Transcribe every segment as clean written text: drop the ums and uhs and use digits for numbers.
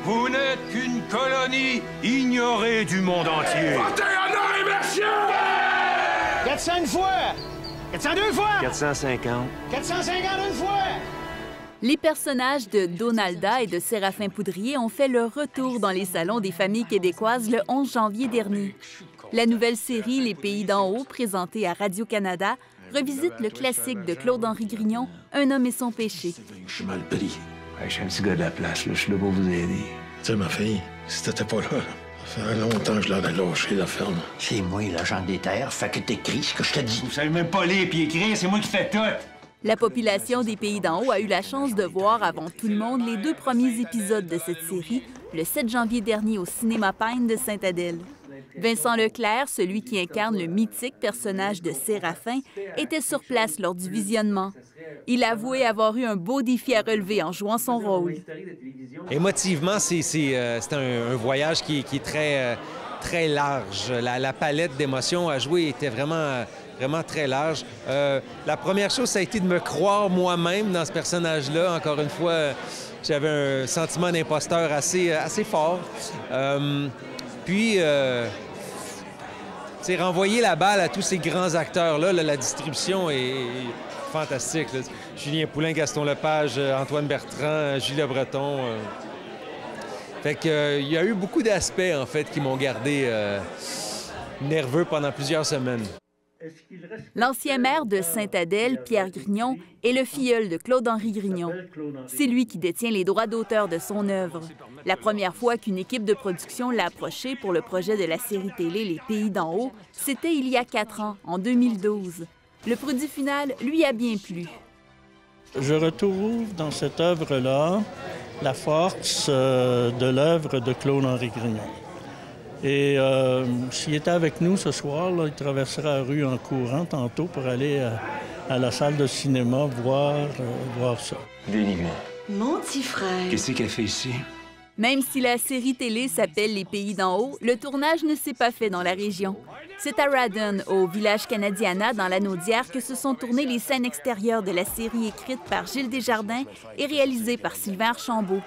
Vous n'êtes qu'une colonie ignorée du monde entier. Votez honneur et merci! 400 une fois! 402 fois! 450. 450 une fois! Les personnages de Donalda et de Séraphin Poudrier ont fait leur retour dans les salons des familles québécoises le 11 janvier dernier. La nouvelle série Les Pays d'en haut, présentée à Radio-Canada, revisite le classique de Claude-Henri Grignon, Un homme et son péché. Je suis mal pris. Je suis un petit gars de la place, là. Je suis là pour vous aider. Tu sais, ma fille, si t'étais pas là, ça fait longtemps que je l'aurais lâché, la ferme. C'est moi, l'agent des terres, fait que t'écris ce que je te dis. Vous savez même pas lire puis écrire, c'est moi qui fais tout. La population des Pays d'en haut a eu la chance de voir avant tout le monde les 2 premiers épisodes de cette série, le 7 janvier dernier au Cinéma Pine de Sainte-Adèle. Vincent Leclerc, celui qui incarne le mythique personnage de Séraphin, était sur place lors du visionnement. Il a avoué avoir eu un beau défi à relever en jouant son rôle. Émotivement, c'est un voyage qui est très large. La palette d'émotions à jouer était vraiment très large. La première chose, ça a été de me croire moi-même dans ce personnage-là. Encore une fois, j'avais un sentiment d'imposteur assez fort. Puis, renvoyer la balle à tous ces grands acteurs-là, la distribution est fantastique. Là. Julien Poulin, Gaston Lepage, Antoine Bertrand, Jules Le Breton. Fait que, il y a eu beaucoup d'aspects, en fait, qui m'ont gardé nerveux pendant plusieurs semaines. L'ancien maire de Sainte-Adèle, Pierre Grignon, est le filleul de Claude-Henri Grignon. C'est lui qui détient les droits d'auteur de son œuvre. La première fois qu'une équipe de production l'a approché pour le projet de la série télé Les Pays d'en haut, c'était il y a 4 ans, en 2012. Le produit final lui a bien plu. Je retrouve dans cette œuvre-là la force de l'œuvre de Claude-Henri Grignon. Et s'il était avec nous ce soir, là, il traversera la rue en courant tantôt pour aller à la salle de cinéma voir ça. Denis, Mon petit frère. qu'est-ce qu'elle fait ici? Même si la série télé s'appelle Les Pays d'en haut, le tournage ne s'est pas fait dans la région. C'est à Radon, au village Canadiana, dans l'Anaudière, que se sont tournées les scènes extérieures de la série écrite par Gilles Desjardins et réalisée par Sylvain Archambault.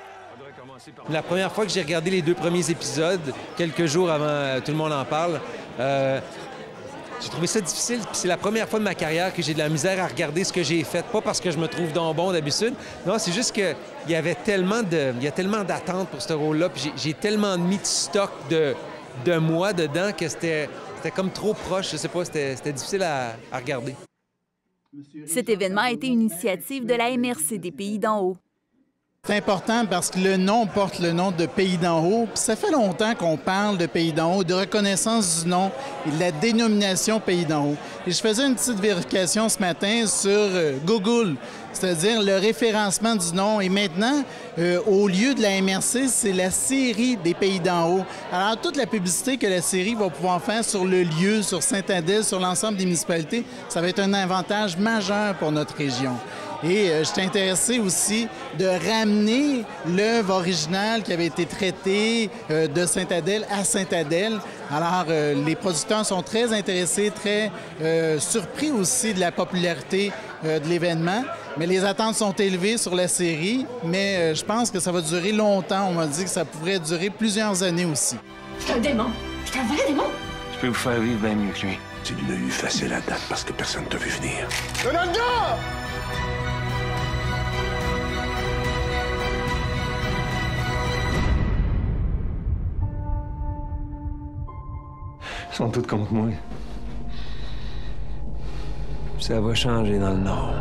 La première fois que j'ai regardé les 2 premiers épisodes, quelques jours avant Tout le monde en parle, j'ai trouvé ça difficile. Puis c'est la première fois de ma carrière que j'ai de la misère à regarder ce que j'ai fait. Pas parce que je me trouve donc bon d'habitude. Non, c'est juste qu'il y avait tellement d'attentes pour ce rôle-là. Puis j'ai tellement mis de stock de moi dedans que c'était comme trop proche. Je sais pas, c'était difficile à regarder. Cet événement a été une initiative de la MRC des Pays d'en haut. C'est important parce que le nom porte le nom de Pays d'en haut. Puis ça fait longtemps qu'on parle de Pays d'en haut, de reconnaissance du nom et de la dénomination Pays d'en haut. Et je faisais une petite vérification ce matin sur Google, c'est-à-dire le référencement du nom. Et maintenant, au lieu de la MRC, c'est la série des Pays d'en haut. Alors, toute la publicité que la série va pouvoir faire sur le lieu, sur Sainte-Adèle, sur l'ensemble des municipalités, ça va être un avantage majeur pour notre région. Et je suis intéressé aussi de ramener l'œuvre originale qui avait été traitée de Sainte-Adèle à Sainte-Adèle. Alors, les producteurs sont très intéressés, très surpris aussi de la popularité de l'événement. Mais les attentes sont élevées sur la série, mais je pense que ça va durer longtemps. On m'a dit que ça pourrait durer plusieurs années aussi. C'est un démon. C'est un vrai démon. Je peux vous faire vivre bien mieux que lui. Tu l'as eu facile à date parce que personne ne t'a vu venir. Donalda! Ils sont tous contre moi. Ça va changer dans le Nord.